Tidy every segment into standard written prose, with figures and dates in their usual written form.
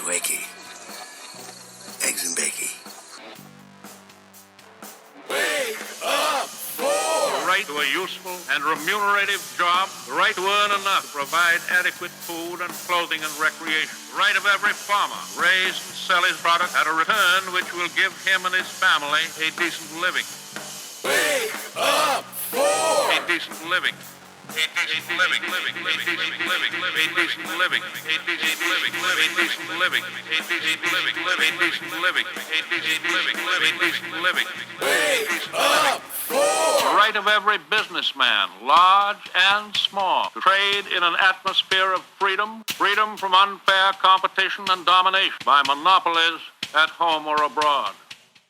wakey. Eggs and bakey. Wake up! The right to a useful and remunerative job, the right to earn enough to provide adequate food and clothing and recreation, the right of every farmer to raise and sell his product at a return which will give him and his family a decent living. Wake up! A decent living. A decent living, living, a decent living, a decent living, a decent living, a decent living, a decent living, a decent living, a decent living, a decent living. Wake up! The right of every businessman, large and small, to trade in an atmosphere of freedom, freedom from unfair competition and domination by monopolies at home or abroad.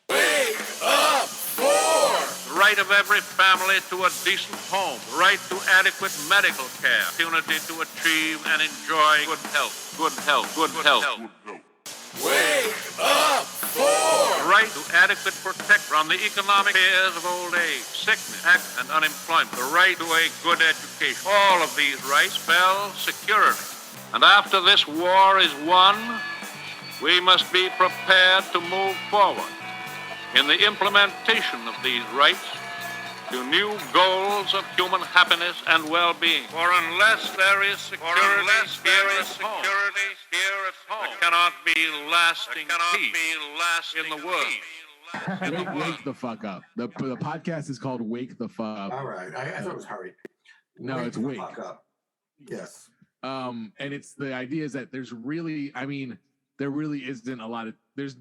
Wake up! The right of every family to a decent home, the right to adequate medical care, opportunity to achieve and enjoy good health, good health, good health. Wake up! The right to adequate protection from the economic fears of old age, sickness, accident, and unemployment. The right to a good education. All of these rights spell security. And after this war is won, we must be prepared to move forward in the implementation of these rights to new goals of human happiness and well-being. For unless there is security here at home, there cannot be lasting peace in the world. Wake the fuck up. The podcast is called Wake the Fuck Up. All right. I thought it was hurry. No, it's the wake. Fuck up. Yes. And it's the idea is that there's really, there really isn't a lot of, there's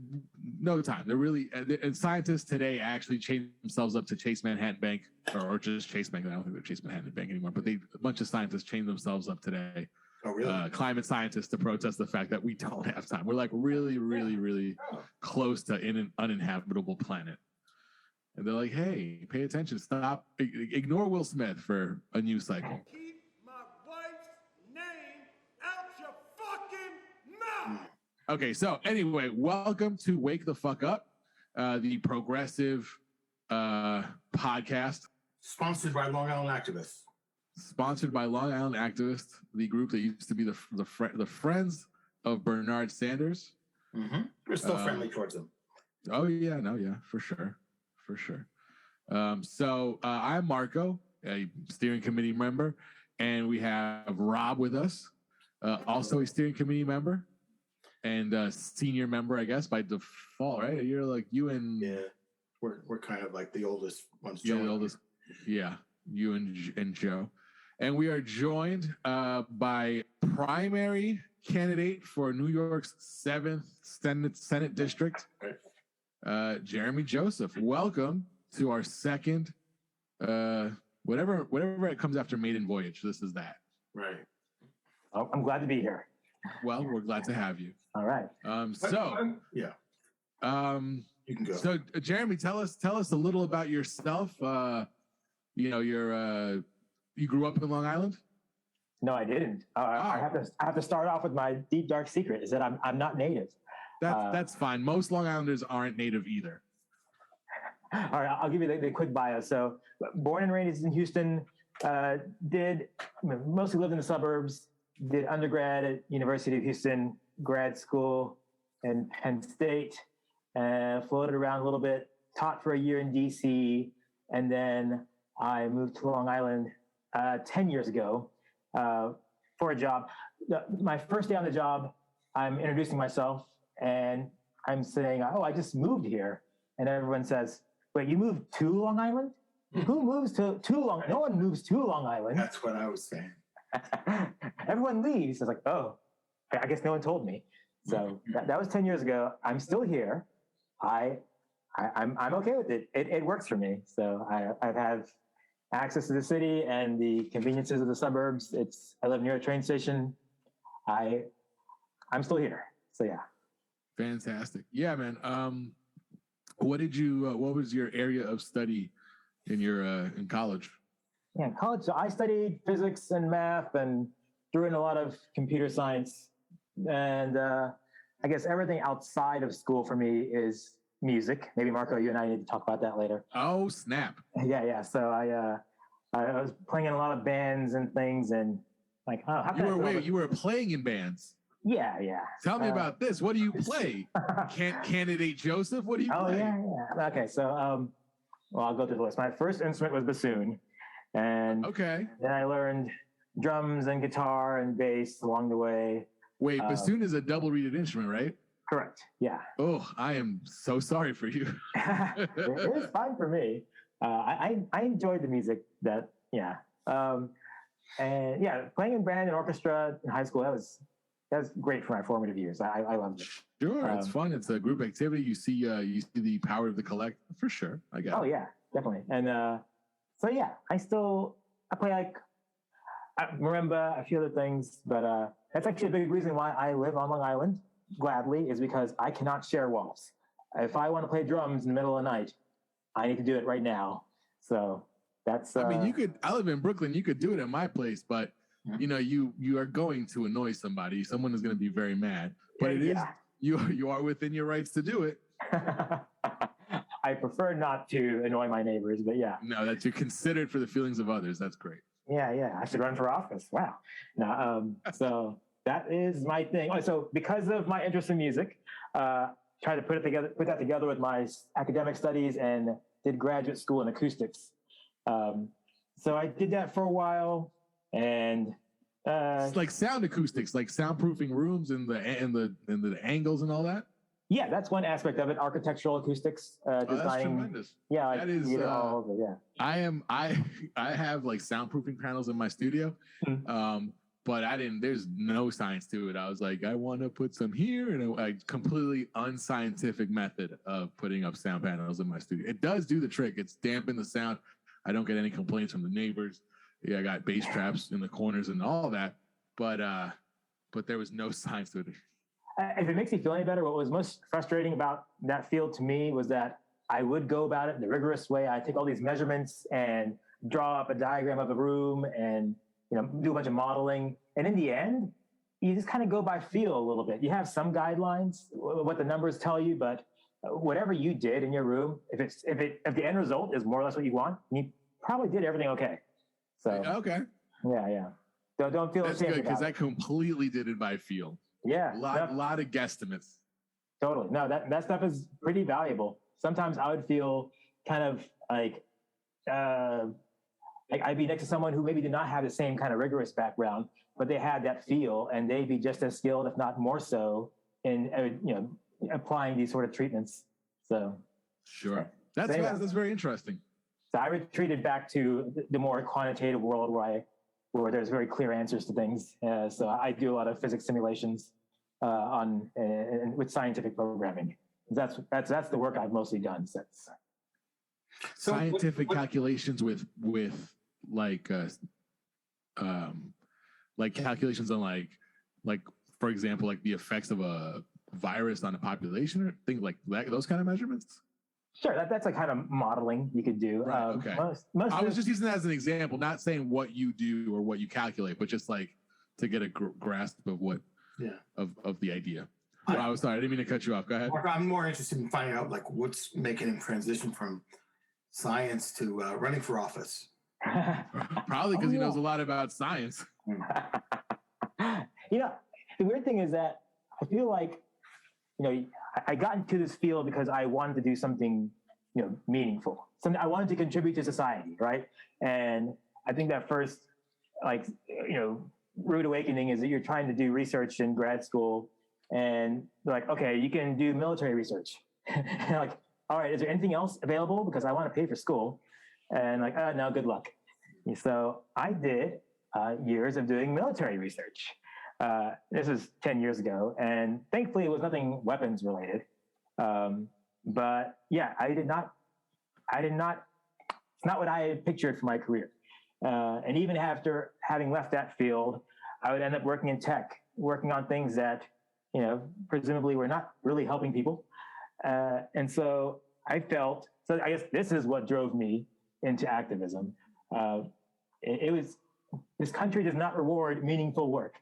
no time. There really, and scientists today actually changed themselves up to Chase Manhattan Bank, or just Chase Bank. I don't think they're Chase Manhattan Bank anymore, but a bunch of scientists changed themselves up today. Oh, really? Climate scientists to protest the fact that we don't have time. We're like really close to an uninhabitable planet. And they're like, hey, pay attention. Stop. Ignore Will Smith for a news cycle. Keep my wife's name out your fucking mouth. Okay, so anyway, welcome to Wake the Fuck Up, the progressive podcast. Sponsored by Long Island Activists. Sponsored by Long Island Activists, the group that used to be the friends of Bernard Sanders. Mm-hmm. We're still friendly towards them. Oh, yeah, for sure. So I'm Marco, a steering committee member, and we have Rob with us, also a steering committee member. And senior member, I guess, by default, right? You're like you and we're kind of like the oldest ones. You're the oldest, yeah. You and Joe, and we are joined by primary candidate for New York's 7th Senate District, Jeremy Joseph. Welcome to our second, whatever it comes after maiden voyage. This is that. Right. Oh, I'm glad to be here. Well, we're glad to have you. All right. Yeah. You can go. So, Jeremy, tell us a little about yourself. You grew up in Long Island? No, I didn't. I have to start off with my deep dark secret is that I'm not native. That's fine. Most Long Islanders aren't native either. All right, I'll give you the quick bio. So, born and raised in Houston, mostly lived in the suburbs. Did undergrad at University of Houston, grad school in Penn State, and floated around a little bit, taught for a year in DC, and then I moved to Long Island 10 years ago for a job. My first day on the job, I'm introducing myself, and I'm saying, oh, I just moved here. And everyone says, wait, you moved to Long Island? Who moves to Long Island? No one moves to Long Island. That's what I was saying. Everyone leaves. I was like, oh, I guess no one told me. So that was 10 years ago. I'm still here. I'm okay with it. It works for me. So I have access to the city and the conveniences of the suburbs. I live near a train station. I'm still here. So yeah. Fantastic. Yeah, man. What was your area of study in college? Yeah, in college, so I studied physics and math and threw in a lot of computer science. And I guess everything outside of school for me is music. Maybe Marco, you and I need to talk about that later. Oh, snap. Yeah. So I was playing in a lot of bands and things, and like, oh, how can you were playing in bands? Yeah. Tell me about this. What do you play? Candidate Joseph? What do you play? Yeah. Okay, so well, I'll go through the list. My first instrument was bassoon, and then I learned drums and guitar and bass along the way. Wait, bassoon is a double-reeded instrument, right? Correct. Yeah. Oh, I am so sorry for you. It was fine for me. I enjoyed the music. And yeah, playing in band and orchestra in high school, that was great for my formative years. I loved it. Sure, it's fun. It's a group activity. You see the power of the collective for sure. I got it. Oh yeah, definitely. And so yeah, I play like marimba, a few other things, but that's actually a big reason why I live on Long Island gladly, is because I cannot share walls. If I want to play drums in the middle of the night, I need to do it right now. So that's. I mean, you could. I live in Brooklyn. You could do it at my place, but you know, you are going to annoy somebody. Someone is going to be very mad. But it is you are within your rights to do it. I prefer not to annoy my neighbors, but yeah. No, that you're considered for the feelings of others. That's great. Yeah. I should run for office. Wow. No, so that is my thing. So because of my interest in music, tried to put that together with my academic studies, and did graduate school in acoustics. So I did that for a while, and it's like sound acoustics, like soundproofing rooms and the angles and all that. Yeah, that's one aspect of it. Architectural acoustics, designing. That's tremendous. Yeah, that is. I have like soundproofing panels in my studio, but there's no science to it. I was like, I want to put some here, and a completely unscientific method of putting up sound panels in my studio. It does do the trick. It's dampen the sound. I don't get any complaints from the neighbors. Yeah, I got bass traps in the corners and all that, but there was no science to it. If it makes you feel any better, what was most frustrating about that field to me was that I would go about it in the rigorous way. I take all these measurements and draw up a diagram of a room and do a bunch of modeling. And in the end, you just kind of go by feel a little bit. You have some guidelines, what the numbers tell you, but whatever you did in your room, if the end result is more or less what you want, you probably did everything okay. So okay, yeah. Don't feel that's ashamed good, because about I completely did it by feel. Yeah, a lot of guesstimates. Totally. No, that stuff is pretty valuable. Sometimes I would feel kind of like I'd be next to someone who maybe did not have the same kind of rigorous background, but they had that feel, and they'd be just as skilled, if not more so, in applying these sort of treatments. So sure, that's very interesting. So I retreated back to the more quantitative world where there's very clear answers to things. So I do a lot of physics simulations with scientific programming. That's the work I've mostly done since. So scientific calculations with like calculations on like for example, like the effects of a virus on a population or things like that, those kind of measurements. Sure, that's a kind of modeling you could do. Right, okay. I was just using that as an example, not saying what you do or what you calculate, but just like to get a grasp of what of the idea. I was sorry, I didn't mean to cut you off. Go ahead. I'm more interested in finding out like what's making him transition from science to running for office. Probably because he knows a lot about science. The weird thing is that I feel like I got into this field because I wanted to do something, meaningful. Something I wanted to contribute to society, right? And I think that first, rude awakening is that you're trying to do research in grad school, and they're like, okay, you can do military research. And like, all right, is there anything else available? Because I want to pay for school. And like, no, good luck. So I did years of doing military research. This is 10 years ago, and thankfully it was nothing weapons related. But yeah, I did not, it's not what I had pictured for my career. And even after having left that field, I would end up working in tech, working on things that, presumably were not really helping people. And so I guess this is what drove me into activism. This country does not reward meaningful work.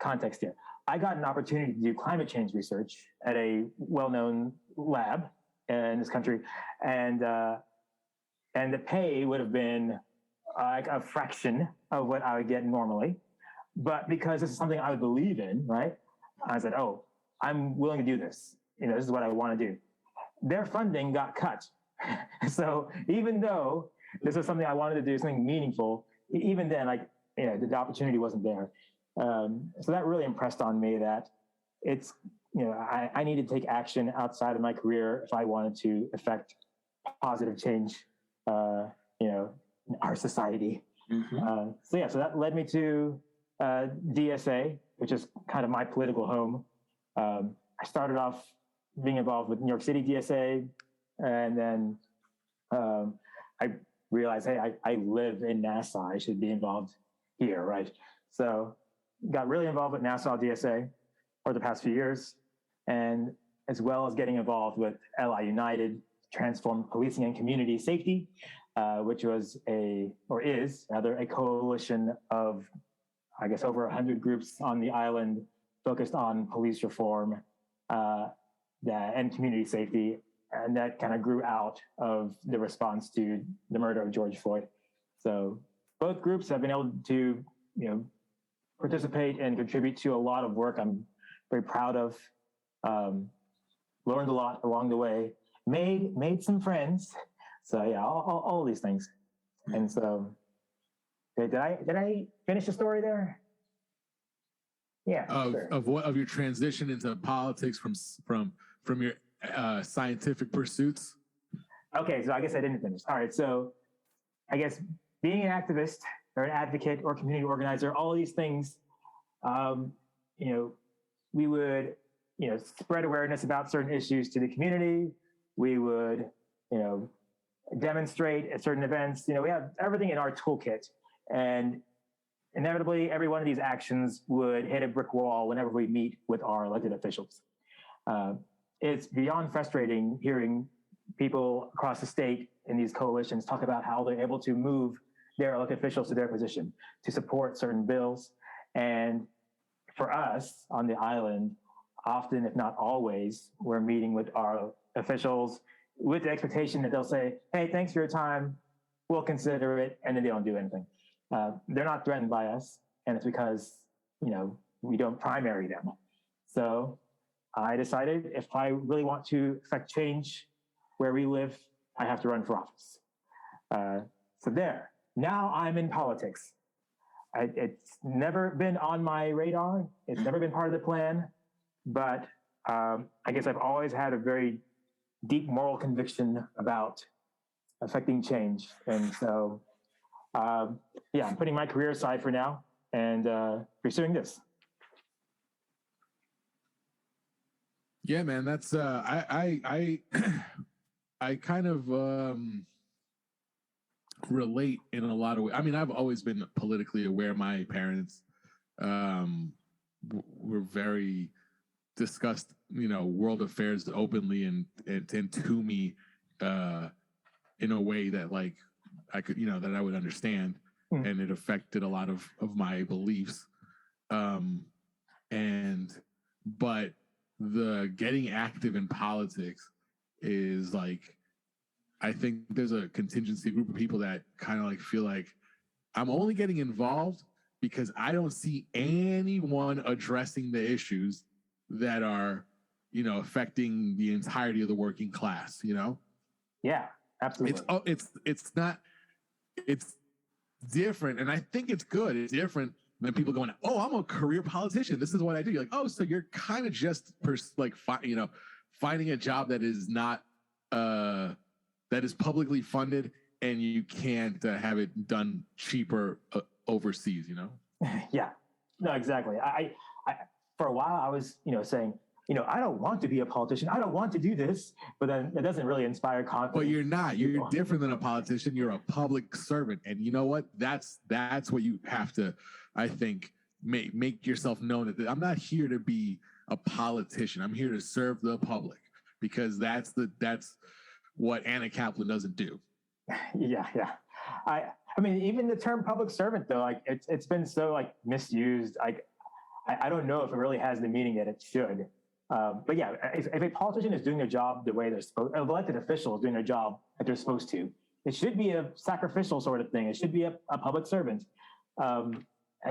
Context here. I got an opportunity to do climate change research at a well-known lab in this country, and the pay would have been like a fraction of what I would get normally. but because this is something I believe in, right? I said, oh, I'm willing to do this. This is what I want to do. Their funding got cut. So even though this was something I wanted to do, something meaningful, even then, the opportunity wasn't there. So that really impressed on me that it's, I needed to take action outside of my career if I wanted to affect positive change, in our society. Mm-hmm. So that led me to DSA, which is kind of my political home. I started off being involved with New York City DSA, and then I realized, hey, I live in Nassau. I should be involved here, right? So got really involved with Nassau DSA for the past few years, and as well as getting involved with LI United, Transform Policing and Community Safety, which was is a coalition of, I guess, over 100 groups on the island focused on police reform and community safety. And that kind of grew out of the response to the murder of George Floyd. So both groups have been able to, participate and contribute to a lot of work I'm very proud of. Learned a lot along the way, made some friends. So yeah, all these things. And so, did I finish the story there? Yeah. Sure. Of your transition into politics from your scientific pursuits? Okay, so I guess I didn't finish. All right, so I guess being an activist or an advocate or community organizer, all of these things, we would, spread awareness about certain issues to the community. We would, demonstrate at certain events. We have everything in our toolkit, and inevitably, every one of these actions would hit a brick wall whenever we meet with our elected officials. It's beyond frustrating hearing people across the state in these coalitions talk about how they're able to move their elected officials to their position to support certain bills. And for us on the island, often, if not always, we're meeting with our officials with the expectation that they'll say, hey, thanks for your time, we'll consider it, and then they don't do anything. They're not threatened by us, and it's because, we don't primary them. So I decided if I really want to affect change where we live, I have to run for office. So there, now I'm in politics. It's never been on my radar. It's never been part of the plan, but I guess I've always had a very deep moral conviction about affecting change. And so, I'm putting my career aside for now and pursuing this. Yeah, man, that's I kind of relate in a lot of ways. I mean, I've always been politically aware. My parents were very discussed, world affairs openly and to me in a way that like I could, that I would understand, and it affected a lot of my beliefs. But the getting active in politics is like, I think there's a contingency group of people that kind of like feel like I'm only getting involved because I don't see anyone addressing the issues that are, affecting the entirety of the working class, Yeah, absolutely. It's different. And I think it's good. It's different than people going, oh, I'm a career politician. This is what I do. You're like, oh, so you're kind of just finding a job that is not, that is publicly funded and you can't have it done cheaper overseas, Yeah, no, exactly. I for a while I was, saying, I don't want to be a politician. I don't want to do this, but then it doesn't really inspire confidence. Well, you're not. You're different than a politician. You're a public servant, and you know what? That's what you have to, I think, make yourself known. That I'm not here to be a politician. I'm here to serve the public because that's what Anna Kaplan doesn't do. Yeah. I mean, even the term public servant, though, like it's been so like misused. I don't know if it really has the meaning that it should. But yeah, if a politician is doing their job the way they're supposed, an elected official is doing their job that they're supposed to, it should be a sacrificial sort of thing. It should be a public servant.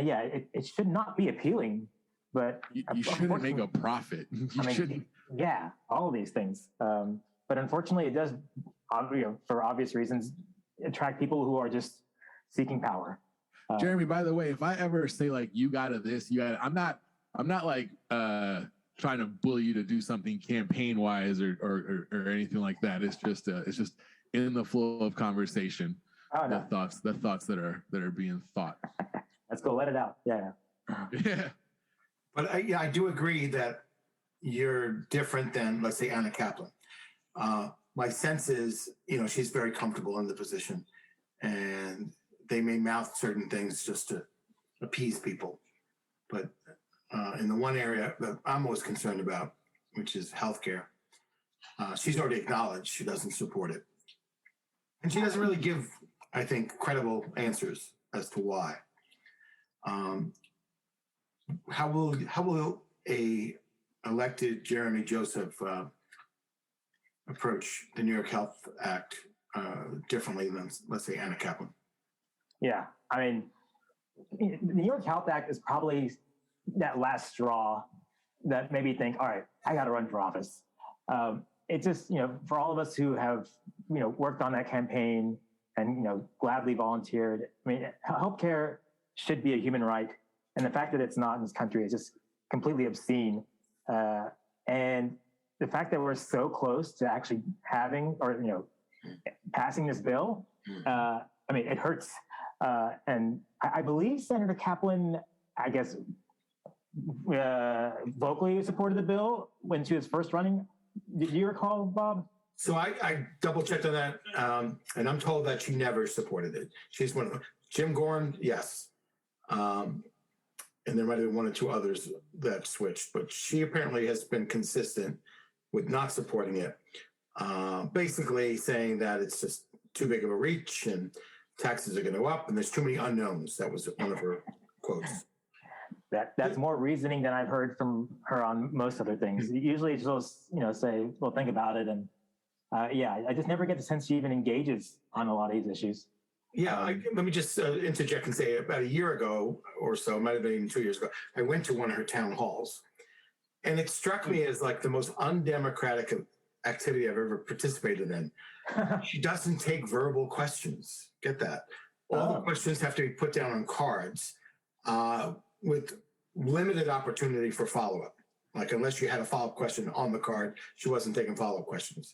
yeah, it should not be appealing, but You shouldn't make a profit. You shouldn't. Yeah, all of these things. But unfortunately, it does, for obvious reasons, attract people who are just seeking power. Jeremy, by the way, if I ever say like you got this, I'm not like trying to bully you to do something campaign wise or anything like that. It's just in the flow of conversation. Oh, no. The thoughts that are being thought. Let's go, let it out. Yeah. Yeah. But I do agree that you're different than, let's say, Anna Kaplan. My sense is, she's very comfortable in the position, and they may mouth certain things just to appease people. But in the one area that I'm most concerned about, which is healthcare, she's already acknowledged she doesn't support it. And she doesn't really give, I think, credible answers as to why. How will a elected Jeremy Joseph approach the New York Health Act differently than, let's say, Anna Kaplan? Yeah, I mean, the New York Health Act is probably that last straw that made me think, all right, I got to run for office. It's just, for all of us who have, worked on that campaign and, gladly volunteered, I mean, healthcare should be a human right. And the fact that it's not in this country is just completely obscene. And the fact that we're so close to actually having or, passing this bill, I mean, it hurts. And I believe Senator Kaplan, I guess, vocally supported the bill when she was first running. Do you recall, Bob? So I double checked on that, and I'm told that she never supported it. She's one of them. Jim Gorham, yes. And there might have been one or two others that switched, but she apparently has been consistent with not supporting it. Basically saying that it's just too big of a reach and taxes are going to go up and there's too many unknowns. That was one of her quotes. That's more reasoning than I've heard from her on most other things. Usually she'll, say, well, think about it. And I just never get the sense she even engages on a lot of these issues. Yeah, let me just interject and say about a year ago or so, it might have been even 2 years ago, I went to one of her town halls. And it struck me as like the most undemocratic activity I've ever participated in. She doesn't take verbal questions. Get that? All the questions have to be put down on cards with limited opportunity for follow-up. Like unless you had a follow-up question on the card, she wasn't taking follow-up questions.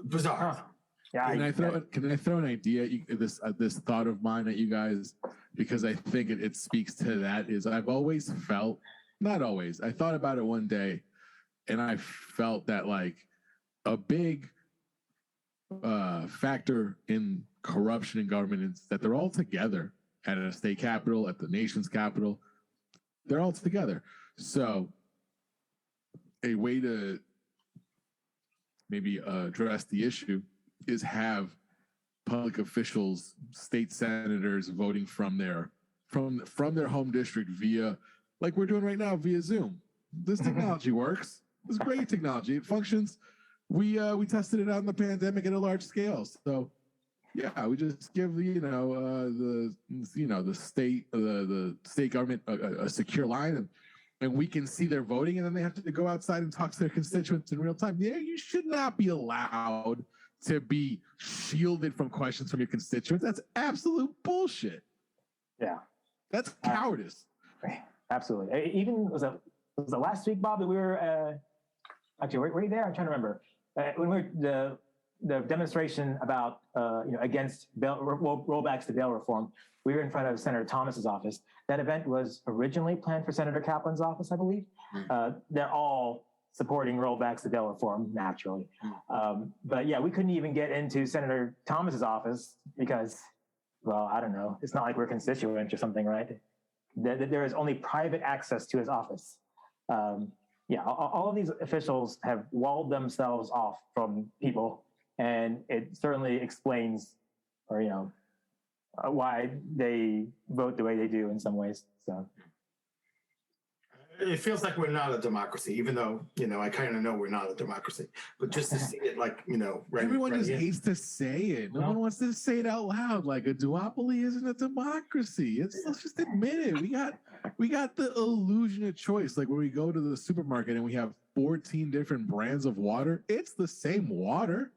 Bizarre. Yeah, Can I throw an idea? This thought of mine at you guys, because I think it speaks to that. Is I've always felt, not always, I thought about it one day, and I felt that like a big factor in corruption in government is that they're all together at a state capital, at the nation's capital. They're all together. So a way to maybe address the issue is have public officials, state senators voting from their home district via, like we're doing right now, via Zoom. This technology works. It's great technology. It functions. We tested it out in the pandemic at a large scale. So yeah, we just give the state government a secure line and we can see their voting, and then they have to go outside and talk to their constituents in real time. Yeah, you should not be allowed to be shielded from questions from your constituents. That's absolute bullshit. Yeah. That's cowardice. Absolutely. Even was it last week, Bob, that we were actually were you there? I'm trying to remember. When we were the demonstration about against rollbacks to bail reform, we were in front of Senator Thomas's office. That event was originally planned for Senator Kaplan's office, I believe. They're all supporting rollbacks to bail reform, naturally. But yeah, we couldn't even get into Senator Thomas's office because, well, I don't know. It's not like we're constituents or something, right? There is only private access to his office. All of these officials have walled themselves off from people, and it certainly explains, or why they vote the way they do in some ways. So, it feels like we're not a democracy, even though, I kind of know we're not a democracy. But just to see it like, right. Everyone right just in. hates to say it. No one wants to say it out loud. Like a duopoly isn't a democracy. Let's just admit it. We got the illusion of choice. Like when we go to the supermarket and we have 14 different brands of water, it's the same water,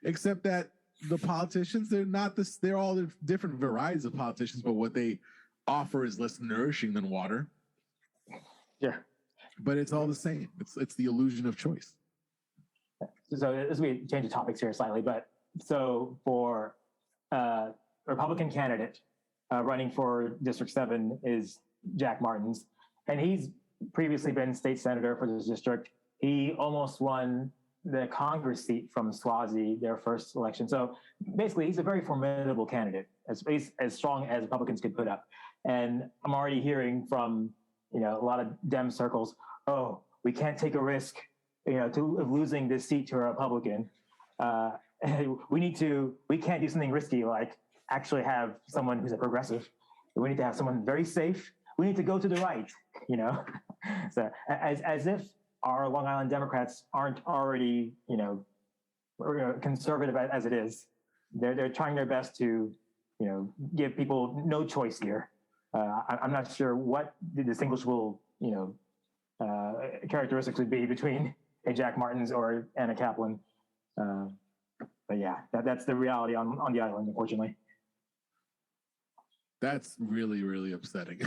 except that the politicians, they're all the different varieties of politicians, but what they offer is less nourishing than water. Yeah. But it's all the same. It's the illusion of choice. So as we change the topics here slightly, but so for a Republican candidate running for District 7 is Jack Martens, and he's previously been state senator for this district. He almost won the Congress seat from Swazi, their first election. So basically, he's a very formidable candidate, as strong as Republicans could put up. And I'm already hearing from a lot of Dem circles, oh, we can't take a risk, of losing this seat to a Republican. We can't do something risky like actually have someone who's a progressive. We need to have someone very safe. We need to go to the right, So as if our Long Island Democrats aren't already, conservative as it is. They're trying their best to, give people no choice here. I'm not sure what the distinguishable, characteristics would be between a Jack Martens or Anna Kaplan. But yeah, that's the reality on the island, unfortunately. That's really, really upsetting.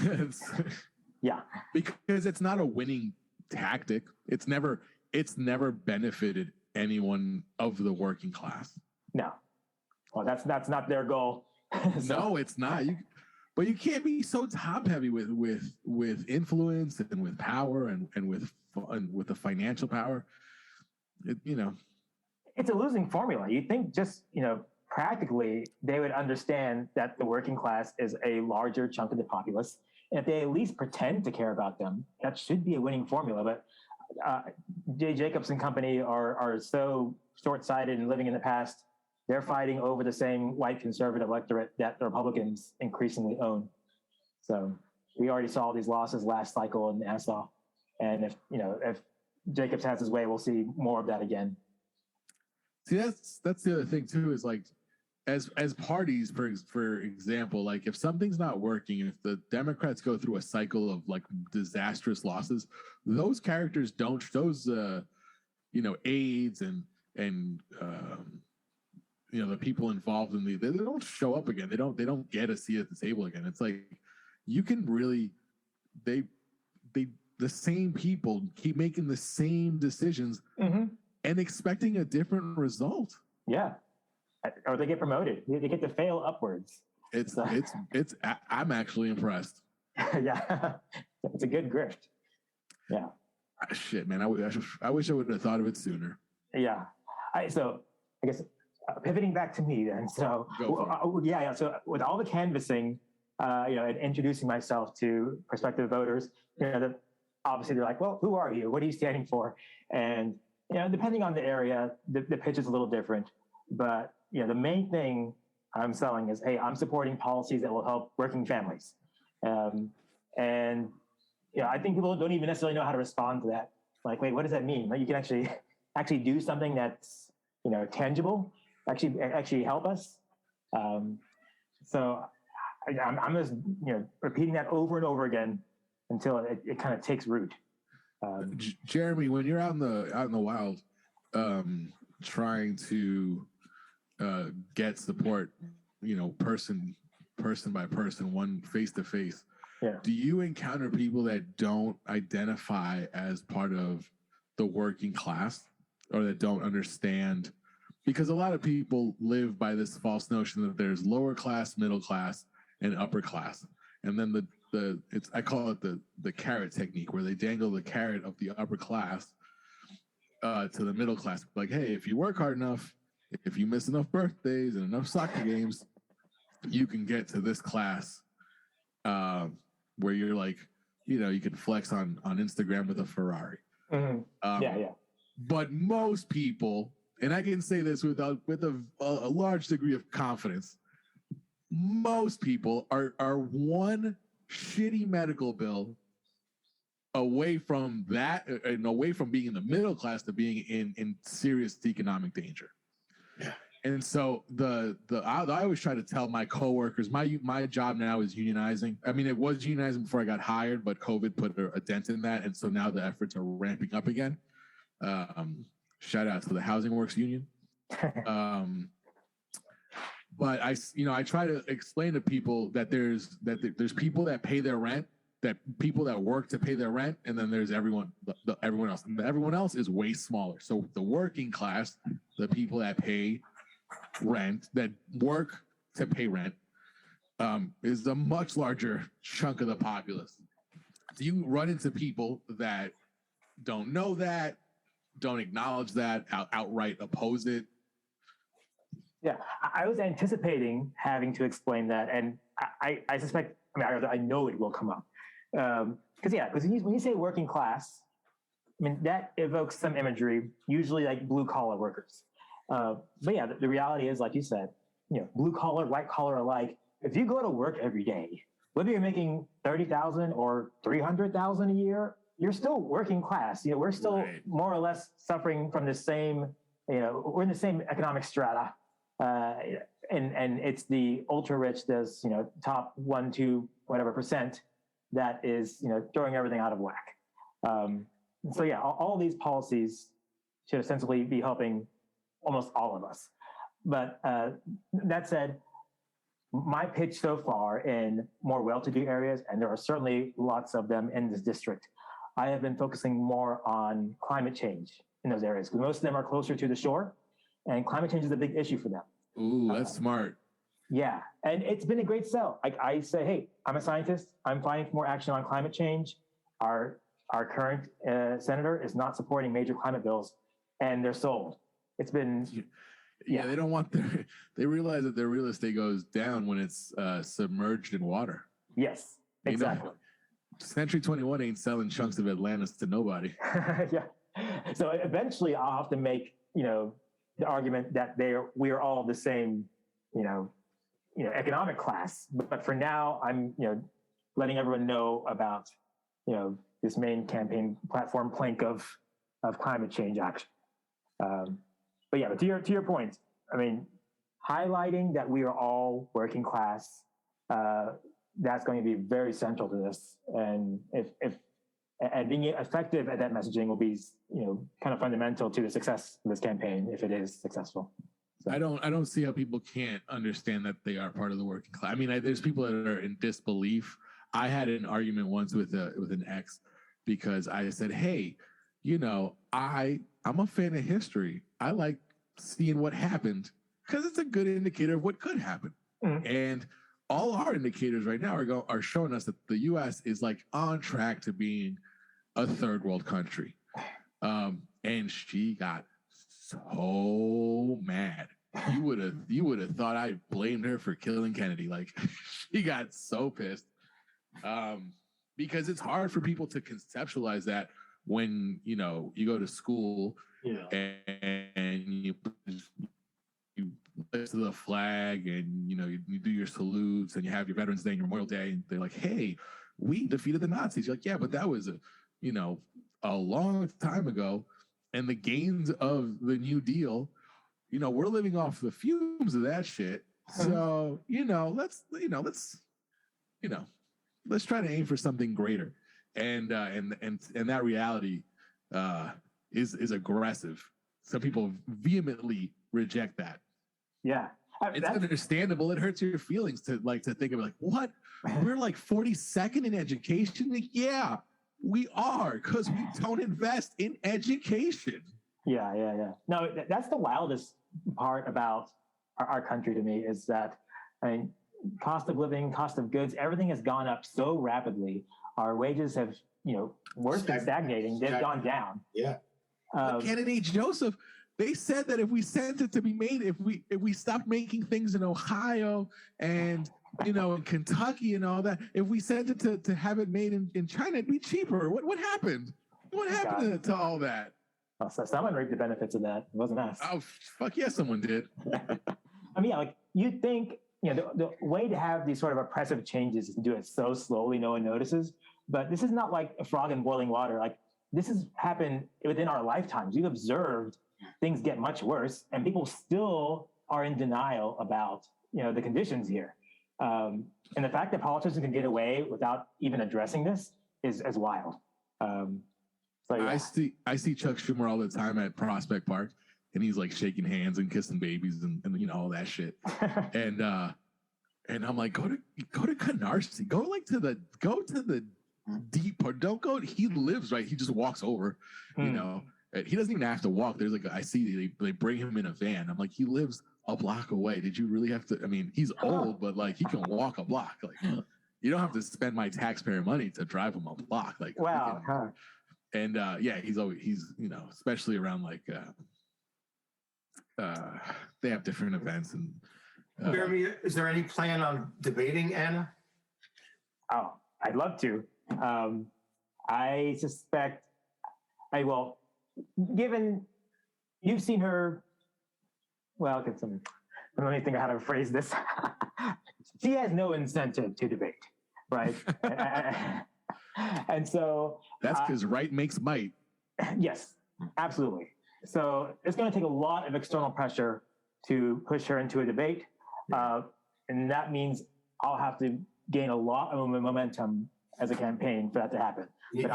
Yeah, because it's not a winning tactic. It's never benefited anyone of the working class. No, well, that's not their goal. So. No, it's not. But you can't be so top heavy with influence and with power and with the financial power. It's a losing formula. You think just practically they would understand that the working class is a larger chunk of the populace, and if they at least pretend to care about them, that should be a winning formula. But Jay Jacobs and company are so short-sighted and living in the past. They're fighting over the same white conservative electorate that the Republicans increasingly own. So we already saw these losses last cycle in Nassau. And if Jacobs has his way, we'll see more of that again. See, that's the other thing too, is like as parties, for example, like if something's not working, if the Democrats go through a cycle of like disastrous losses, those characters aides and the people involved in they don't show up again. They don't get a seat at the table again. It's like you can really the same people keep making the same decisions and expecting a different result. Yeah, or they get promoted. They get to fail upwards. I'm actually impressed. Yeah, it's a good grift. Yeah. Shit, man, I wish I would have thought of it sooner. Yeah. So I guess. Pivoting back to me then. So So with all the canvassing, and introducing myself to prospective voters, obviously they're like, well, who are you? What are you standing for? And, depending on the area, the pitch is a little different. But, the main thing I'm selling is, hey, I'm supporting policies that will help working families. And, I think people don't even necessarily know how to respond to that. Like, wait, what does that mean? Like, you can actually do something that's, tangible. Actually help us. So I'm just repeating that over and over again until it kind of takes root. Jeremy, when you're out in the wild, trying to get support, person by person, one face to face, do you encounter people that don't identify as part of the working class or that don't understand? Because a lot of people live by this false notion that there's lower class, middle class, and upper class. And then I call it the carrot technique, where they dangle the carrot of the upper class to the middle class. Like, hey, if you work hard enough, if you miss enough birthdays and enough soccer games, you can get to this class where you're like, you can flex on Instagram with a Ferrari. Mm-hmm. But most people, and I can say this with a large degree of confidence, most people are one shitty medical bill away from that and away from being in the middle class to being in serious economic danger. Yeah. And so I always try to tell my coworkers, my job now is unionizing. I mean, it was unionizing before I got hired, but COVID put a dent in that, and so now the efforts are ramping up again. Shout out to the Housing Works Union. But I try to explain to people that there's people that pay their rent, that people that work to pay their rent, and then there's everyone else, and everyone else is way smaller. So the working class, the people that pay rent, that work to pay rent, is a much larger chunk of the populace. So you run into people that don't know that, don't acknowledge that, outright oppose it. Yeah, I was anticipating having to explain that, and I suspect, I know it will come up. Because when you say working class, I mean, that evokes some imagery, usually like blue collar workers. But yeah, the reality is, like you said, blue collar, white collar alike. If you go to work every day, whether you're making 30,000 or 300,000 a year, you're still working class. We're still more or less suffering from the same. We're in the same economic strata, and it's the ultra rich, those top 1, 2, whatever percent that is throwing everything out of whack. So yeah, all these policies should ostensibly be helping almost all of us. But that said, my pitch so far in more well-to-do areas, and there are certainly lots of them in this district, I have been focusing more on climate change in those areas, because most of them are closer to the shore, and climate change is a big issue for them. Ooh, that's smart. Yeah, and it's been a great sell. I say, hey, I'm a scientist. I'm fighting for more action on climate change. Our current senator is not supporting major climate bills, and they're sold. It's been... Yeah, they don't want they realize that their real estate goes down when it's submerged in water. Yes, exactly. Century 21 ain't selling chunks of Atlantis to nobody. Yeah. So eventually I'll have to make, the argument that we are all the same, economic class. But for now, I'm, letting everyone know about, this main campaign platform plank of climate change action. But to your point, I mean, highlighting that we are all working class, that's going to be very central to this. And if being effective at that messaging will be, kind of fundamental to the success of this campaign if it is successful. So. I don't see how people can't understand that they are part of the working class. I mean, there's people that are in disbelief. I had an argument once with an ex because I said, hey, I'm a fan of history. I like seeing what happened because it's a good indicator of what could happen. Mm-hmm. And all our indicators right now are showing us that the U.S. is like on track to being a third world country. And she got so mad. You would have thought I blamed her for killing Kennedy. Like she got so pissed. Because it's hard for people to conceptualize that when you go to school and you to the flag and you do your salutes and you have your Veterans Day and your Memorial Day and they're like, hey, we defeated the Nazis. You're like, yeah, but that was a long time ago, and the gains of the New Deal, we're living off the fumes of that shit. So let's try to aim for something greater. And that reality is aggressive. Some people vehemently reject that. Yeah, it's understandable. It hurts your feelings to think of it like, what? We're like 42nd in education. Like, yeah, we are, because we don't invest in education. Yeah. No, that's the wildest part about our country to me is that, cost of living, cost of goods, everything has gone up so rapidly. Our wages have, worse than stagnating. They've gone down. Yeah. Kennedy Joseph, they said that if we sent it to be made, if we stopped making things in Ohio and in Kentucky and all that, if we sent it to have it made in China, it'd be cheaper. What happened? What happened to all that? Oh, so someone reaped the benefits of that. It wasn't us. Oh, fuck yeah, someone did. You'd think, the way to have these sort of oppressive changes is to do it so slowly no one notices. but this is not like a frog in boiling water. Like this has happened within our lifetimes. We've observed things get much worse, and people still are in denial about the conditions here. And the fact that politicians can get away without even addressing this is wild. So yeah. I see Chuck Schumer all the time at Prospect Park, and he's like shaking hands and kissing babies and all that shit. and I'm like, go to Canarsie, go to the deep part. Don't go. He lives right. He just walks over. He doesn't even have to walk. There's like I see they bring him in a van. I'm like, he lives a block away. Did you really have to? I mean, he's old, but like he can walk a block. Like you don't have to spend my taxpayer money to drive him a block. Like wow. And he's especially around like they have different events and. Jeremy, is there any plan on debating Anna? Oh, I'd love to. I suspect I will. Given you've seen her, well, let me think of how to phrase this. She has no incentive to debate, right? And so that's because right makes might. Yes, absolutely. So it's going to take a lot of external pressure to push her into a debate. And that means I'll have to gain a lot of momentum as a campaign for that to happen. You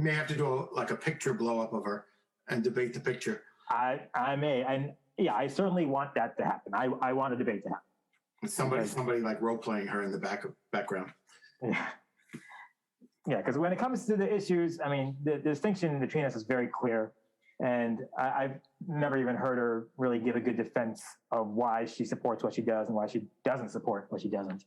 may have to do a picture blow up of her and debate the picture. I may, and yeah, I certainly want that to happen. I want a debate to happen. Somebody like role playing her in the background. Yeah, because when it comes to the issues, I mean, the distinction between us is very clear. And I've never even heard her really give a good defense of why she supports what she does and why she doesn't support what she doesn't.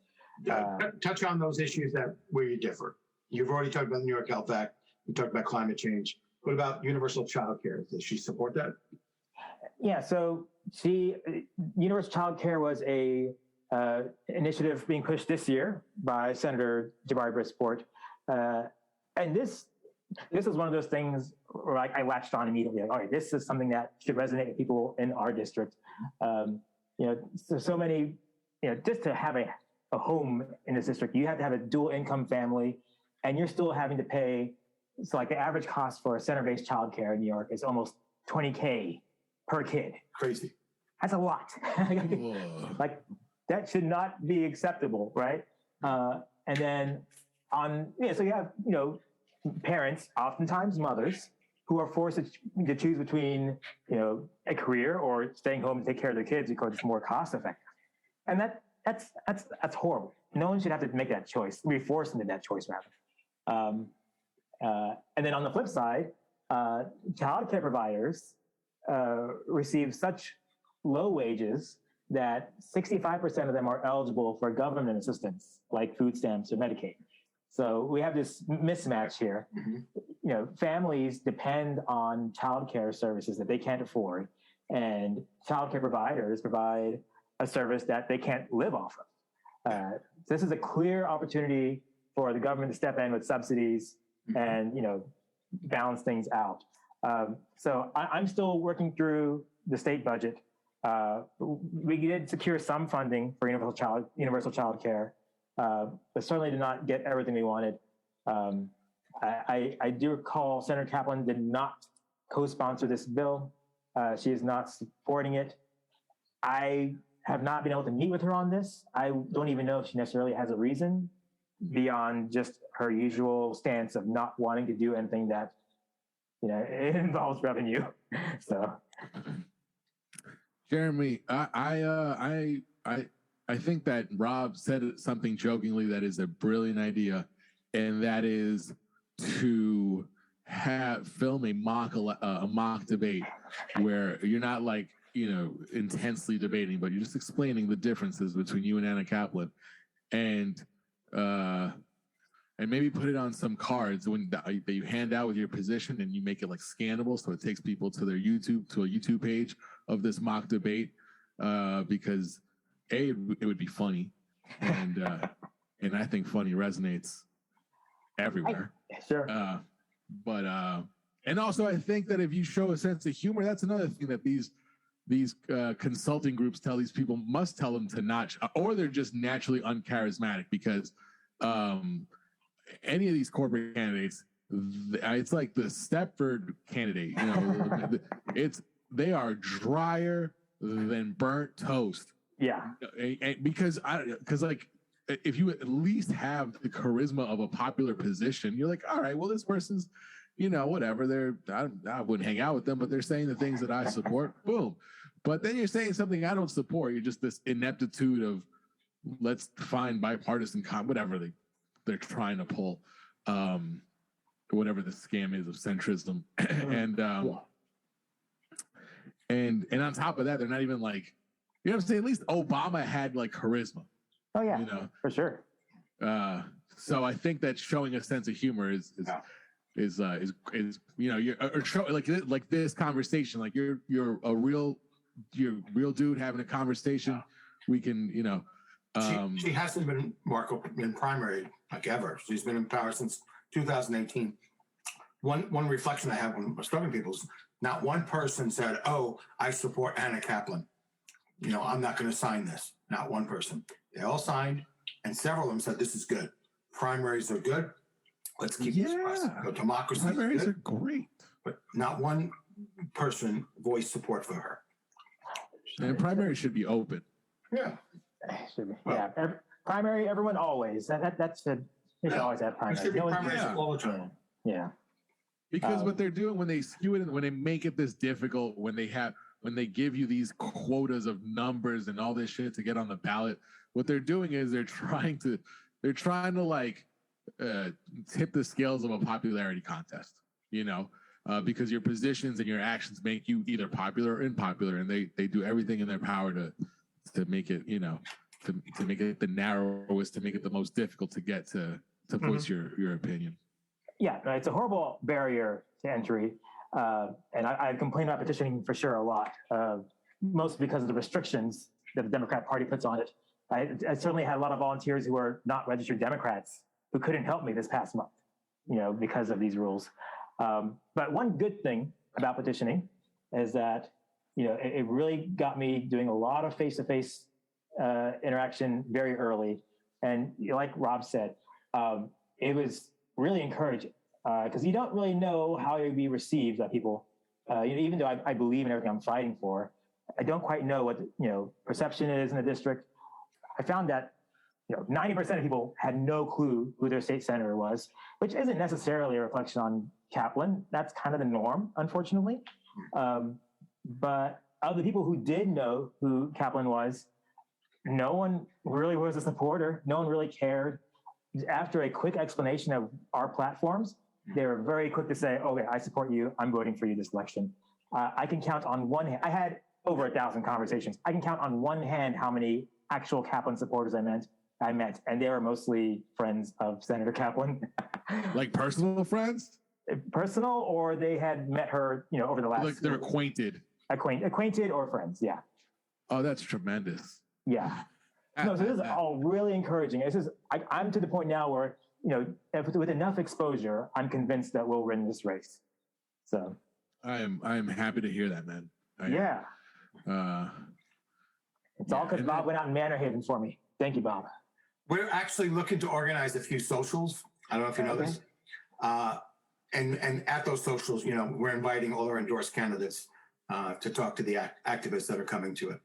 Touch on those issues where you differ. You've already talked about the New York Health Act. You talked about climate change. What about universal child care? Does she support that? Yeah, so universal child care was a initiative being pushed this year by Senator Jabari Brisport. And this is one of those things where I latched on immediately. Like, all right, this is something that should resonate with people in our district. So many, just to have a home in this district, you have to have a dual income family, and you're still having to pay. So like the average cost for a center-based childcare in New York is almost $20K per kid. Crazy. That's a lot. Like that should not be acceptable, right? And then so you have, parents, oftentimes mothers, who are forced to choose between, a career or staying home and take care of their kids because it's more cost effective. And that's horrible. No one should have to make that choice. Be forced into that choice, rather. And then on the flip side, childcare providers receive such low wages that 65% of them are eligible for government assistance, like food stamps or Medicaid. So we have this mismatch here. Mm-hmm. Families depend on childcare services that they can't afford, and childcare providers provide a service that they can't live off of. So this is a clear opportunity for the government to step in with subsidies and balance things out. So I'm still working through the state budget. We did secure some funding for universal child care, but certainly did not get everything we wanted. I do recall Senator Kaplan did not co-sponsor this bill. She is not supporting it. I have not been able to meet with her on this. I don't even know if she necessarily has a reason beyond just her usual stance of not wanting to do anything that it involves revenue. So, Jeremy, I think that Rob said something jokingly that is a brilliant idea, and that is to film a mock debate where you're not like intensely debating, but you're just explaining the differences between you and Anna Kaplan, and maybe put it on some cards that you hand out with your position, and you make it like scannable, so it takes people to a YouTube page of this mock debate, because it would be funny, and I think funny resonates everywhere. Sure. And also I think that if you show a sense of humor, that's another thing that these consulting groups tell these people must tell them to notch, or they're just naturally uncharismatic, because any of these corporate candidates, it's like the Stepford candidate. You know, they are drier than burnt toast. Yeah. Because like if you at least have the charisma of a popular position, you're like, all right, well, this person's, you know, whatever. I wouldn't hang out with them, but they're saying the things that I support. Boom. But then you're saying something I don't support. You're just this ineptitude of let's find bipartisan whatever they're trying to pull, whatever the scam is of centrism, and on top of that, they're not even like, you know what I'm saying? At least Obama had like charisma. Oh yeah, you know, for sure. So I think that showing a sense of humor is you know, you're show like this conversation, like you're a real dude having a conversation. We can, you know. She hasn't been, Marco, in primary like ever. She's been in power since 2018. One reflection I have when I was talking to people is not one person said, "Oh, I support Anna Kaplan. You know, I'm not going to sign this." Not one person. They all signed, and several of them said, "This is good. Primaries are good. Let's keep this process. Democracy. Primaries are great." But not one person voiced support for her. And primaries should be open. Yeah. Should be. Yeah. Primary, everyone always. That's should always have primary. There should be primaries all the time. Yeah. Because what they're doing when they skew it and when they make it this difficult, when they give you these quotas of numbers and all this shit to get on the ballot, what they're doing is they're trying to like tip the scales of a popularity contest, you know, because your positions and your actions make you either popular or unpopular, and they do everything in their power to make it, you know, to make it the narrowest, to make it the most difficult to get to voice your opinion. Yeah, it's a horrible barrier to entry. And I've complained about petitioning for sure a lot, mostly because of the restrictions that the Democrat Party puts on it. I certainly had a lot of volunteers who are not registered Democrats who couldn't help me this past month, you know, because of these rules. But one good thing about petitioning is that, you know, it really got me doing a lot of face-to-face interaction very early. And like Rob said, it was really encouraging because you don't really know how you'll be received by people. You know, even though I believe in everything I'm fighting for, I don't quite know what, you know, perception is in the district. I found that, you know, 90% of people had no clue who their state senator was, which isn't necessarily a reflection on Kaplan. That's kind of the norm, unfortunately. But of the people who did know who Kaplan was, no one really was a supporter. No one really cared. After a quick explanation of our platforms, they were very quick to say, "Okay, I support you. I'm voting for you this election." I can count on one hand. I had over 1,000 conversations. I can count on one hand how many actual Kaplan supporters I met, and they were mostly friends of Senator Kaplan. Like personal friends? Personal, or they had met her, you know, over the last. Like they're acquainted. Acquainted or friends, yeah. Oh, that's tremendous. Yeah. No, so this is all really encouraging. It's just, I'm to the point now where, you know, with enough exposure, I'm convinced that we'll win this race. So. I am happy to hear that, man. Yeah. It's all because Bob went out in Manor Haven for me. Thank you, Bob. We're actually looking to organize a few socials. I don't know if you know this. And at those socials, you know, we're inviting all our endorsed candidates to talk to the activists that are coming to it.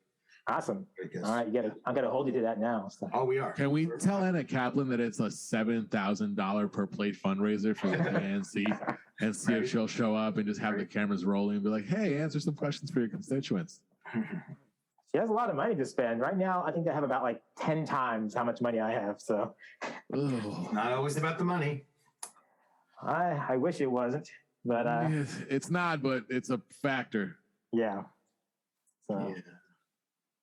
Awesome. All right, I'm gonna hold you to that now. So. Oh, we are. Can we tell Anna Kaplan that it's a $7,000 per plate fundraiser for the ANC and see if she'll show up and just have the cameras rolling and be like, "Hey, answer some questions for your constituents." She has a lot of money to spend. Right now, I think they have about like 10 times how much money I have. So, not always about the money. I wish it wasn't, but it's not. But it's a factor. Yeah. So. Yeah.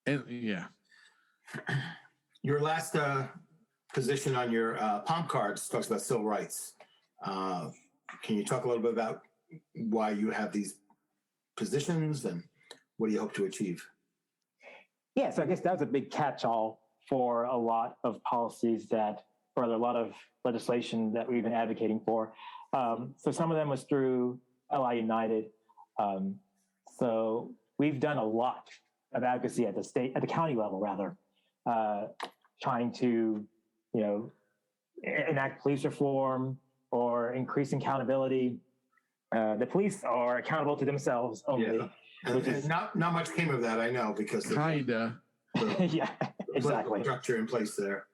And yeah. Your last position on your palm cards talks about civil rights. Can you talk a little bit about why you have these positions and what do you hope to achieve? Yeah, so I guess that was a big catch-all for a lot of policies or a lot of legislation that we've been advocating for. So some of them was through LI United. So we've done a lot of advocacy at the county level, rather, trying to, you know, enact police reform or increase accountability. The police are accountable to themselves only. Yeah. And not much came of that, I know, because of Kinda. Yeah, exactly. Structure in place there.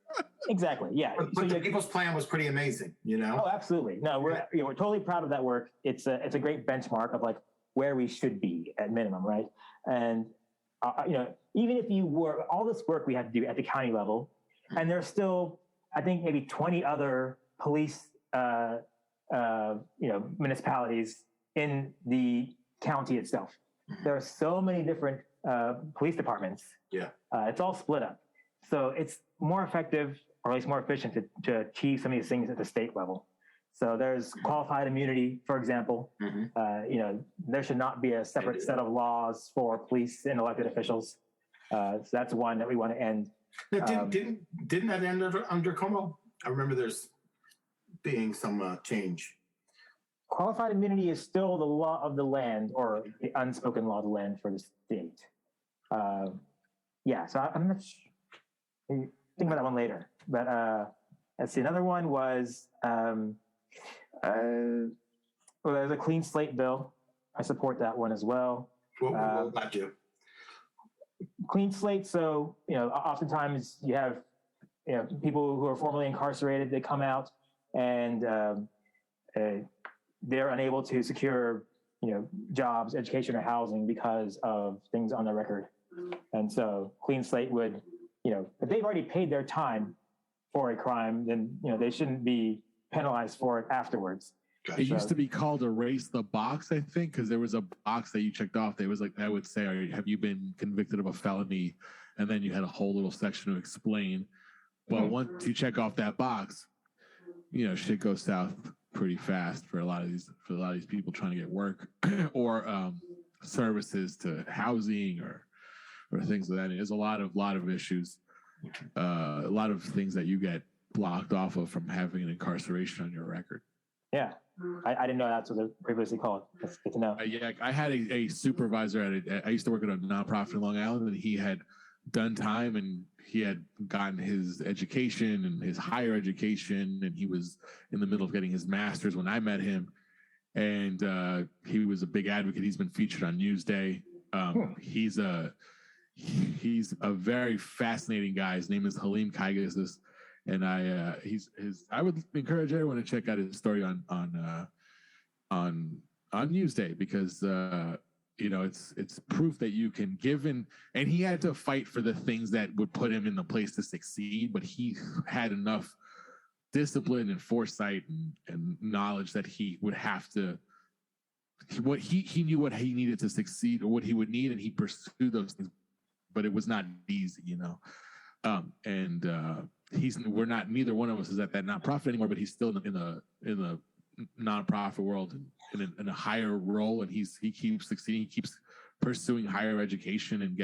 Exactly. Yeah. But the people's plan was pretty amazing, you know? Oh, absolutely. No, we're totally proud of that work. It's a great benchmark of like where we should be at minimum, right? And even if you were all this work we had to do at the county level, and there's still, I think, maybe 20 other police, municipalities in the county itself. There are so many different police departments. Yeah. It's all split up. So it's more effective, or at least more efficient to achieve some of these things at the state level. So there's qualified immunity, for example. There should not be a separate set of laws for police and elected officials. So that's one that we want to end. Now, didn't that end under Como? I remember there's being some change. Qualified immunity is still the law of the land, or the unspoken law of the land for the state. So I'm not sure. Think about that one later. But let's see. Another one was there's a clean slate bill. I support that one as well. What will that do? Clean slate. So oftentimes you have people who are formerly incarcerated. They come out and they're unable to secure jobs, education, or housing because of things on their record. And so clean slate would, if they've already paid their time for a crime, then they shouldn't be penalized for it afterwards. Gotcha. It used to be called erase the box, I think, because there was a box that you checked off. That was like, that would say, have you been convicted of a felony? And then you had a whole little section to explain. But once you check off that box, shit goes south pretty fast for a lot of these people trying to get work or services to housing or things of that. There's a lot of issues, a lot of things that you get blocked off of from having an incarceration on your record. Yeah, I didn't know that's what they're previously called. That's good to know. I had a supervisor I used to work at a nonprofit in Long Island, and he had done time and he had gotten his education and his higher education, and he was in the middle of getting his master's when I met him. And he was a big advocate. He's been featured on Newsday. He's a very fascinating guy. His name is Halim Kaigas, and I would encourage everyone to check out his story on Newsday, because it's proof that you can give and he had to fight for the things that would put him in the place to succeed, but he had enough discipline and foresight and knowledge that he would have to he knew what he needed to succeed, or what he would need, and he pursued those things, but it was not easy, neither one of us is at that nonprofit anymore, but he's still in the nonprofit world in a higher role, and he keeps succeeding. He keeps pursuing higher education and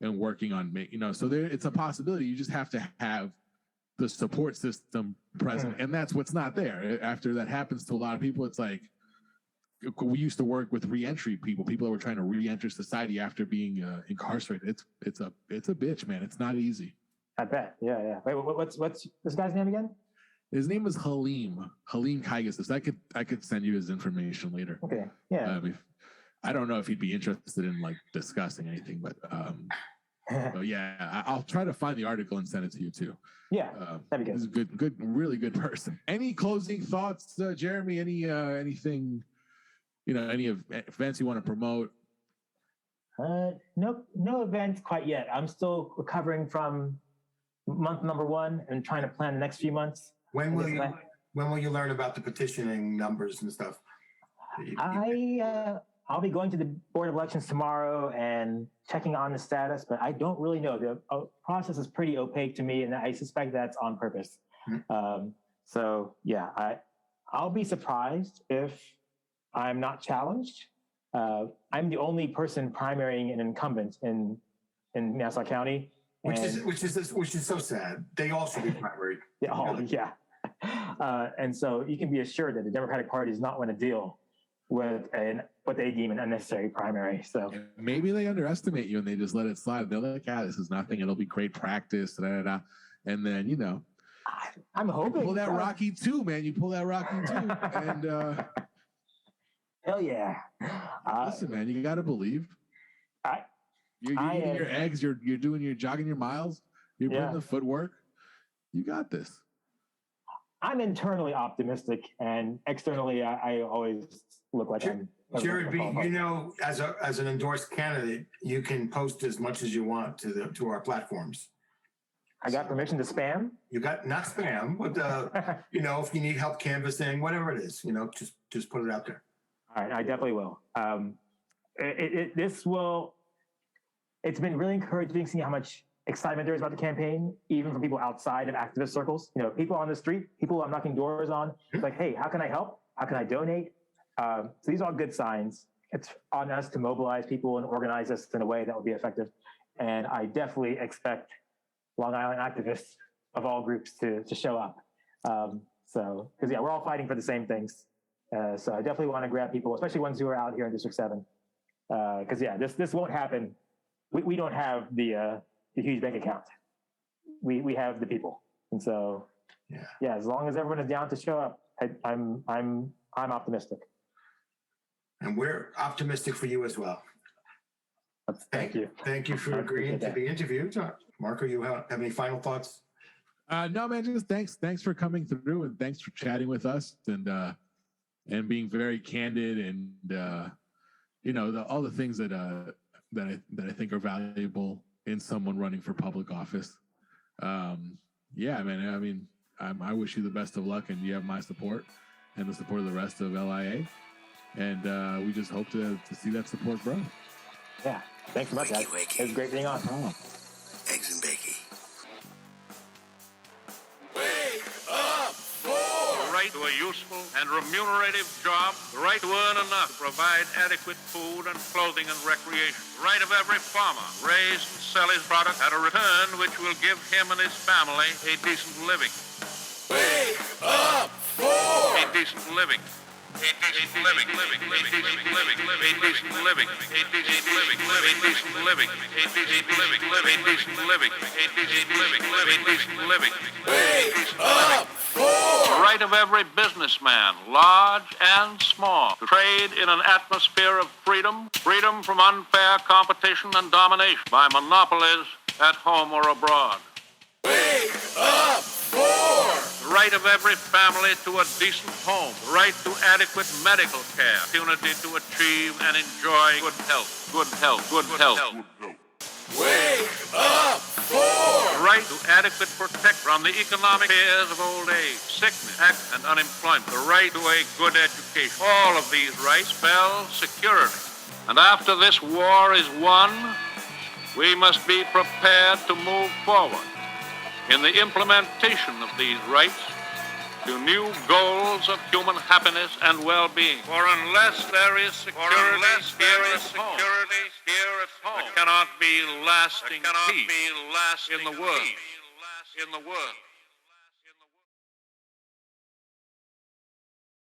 and working on so it's a possibility. You just have to have the support system present, and that's what's not there. After that happens to a lot of people, it's like, we used to work with reentry people that were trying to re-enter society after being incarcerated. It's a bitch, man. It's not easy. I bet. Yeah. Wait, what's this guy's name again? His name is Halim Kaigas. I could send you his information later. Okay. Yeah. I don't know if he'd be interested in discussing anything, but yeah, I'll try to find the article and send it to you too. Yeah, that'd be good. He's a good, really good person. Any closing thoughts, Jeremy? Anything? Any events you want to promote? No events quite yet. I'm still recovering from month number 1 and trying to plan the next few months. When will you learn about the petitioning numbers and stuff? I'll be going to the Board of Elections tomorrow and checking on the status, but I don't really know. The process is pretty opaque to me, and I suspect that's on purpose. So yeah, I'll be surprised if I'm not challenged. I'm the only person primarying an incumbent in Nassau County, which is so sad. They all should be primaried. Yeah. And so you can be assured that the Democratic Party is not going to deal with what they deem an unnecessary primary. So maybe they underestimate you and they just let it slide. They're like, this is nothing. It'll be great practice. And then I'm hoping. Pull that Rocky too, man. You pull that Rocky too, and hell yeah. listen, man, you got to believe. I You're eating your eggs. You're doing your jogging your miles. You're putting the footwork. You got this. I'm internally optimistic, and externally, I always look like I'm. Jared B, you know, as an endorsed candidate, you can post as much as you want to our platforms. I got permission to spam. You got not spam, but you know, if you need help canvassing, whatever it is, you know, just put it out there. All right, I definitely will. It's been really encouraging seeing how much excitement there is about the campaign, even from people outside of activist circles. You know, people on the street, people I'm knocking doors on. It's like, hey, how can I help? How can I donate? So these are all good signs. It's on us to mobilize people and organize us in a way that will be effective. And I definitely expect Long Island activists of all groups to show up. Because we're all fighting for the same things. So I definitely want to grab people, especially ones who are out here in District 7. Because this won't happen. We don't have the huge bank account. We have the people. And so as long as everyone is down to show up, I'm optimistic. And we're optimistic for you as well. Thank you. Thank you for agreeing to be interviewed. Marco, you have any final thoughts? No, man, just thanks for coming through, and thanks for chatting with us, and being very candid, and you know, all the things that I think are valuable in someone running for public office. Yeah, man. I mean, I wish you the best of luck, and you have my support and the support of the rest of LIA, and we just hope to see that support grow. Yeah, thanks so much, guys. It was great being on. Eggs and bacon. Wake up, The right to a useful and remunerative job, the right to earn enough to provide adequate food and clothing and recreation, the right of every farmer to raise and sell his product at a return which will give him and his family a decent living. wake up, A decent living. A decent living. A decent living. A decent living. A decent living. A decent living. A decent living. A decent living. A decent living. A decent living. wake up, The right of every businessman, large and small, to trade in an atmosphere of freedom, freedom from unfair competition and domination by monopolies at home or abroad. wake up, The right of every family to a decent home, the right to adequate medical care, opportunity to achieve and enjoy good health, good health, good health. wake up, The right to adequate protection from the economic fears of old age, sickness, and unemployment. The right to a good education. All of these rights spell security. And after this war is won, we must be prepared to move forward in the implementation of these rights to new goals of human happiness and well-being. For unless there is security here at home, there cannot be lasting peace in the world.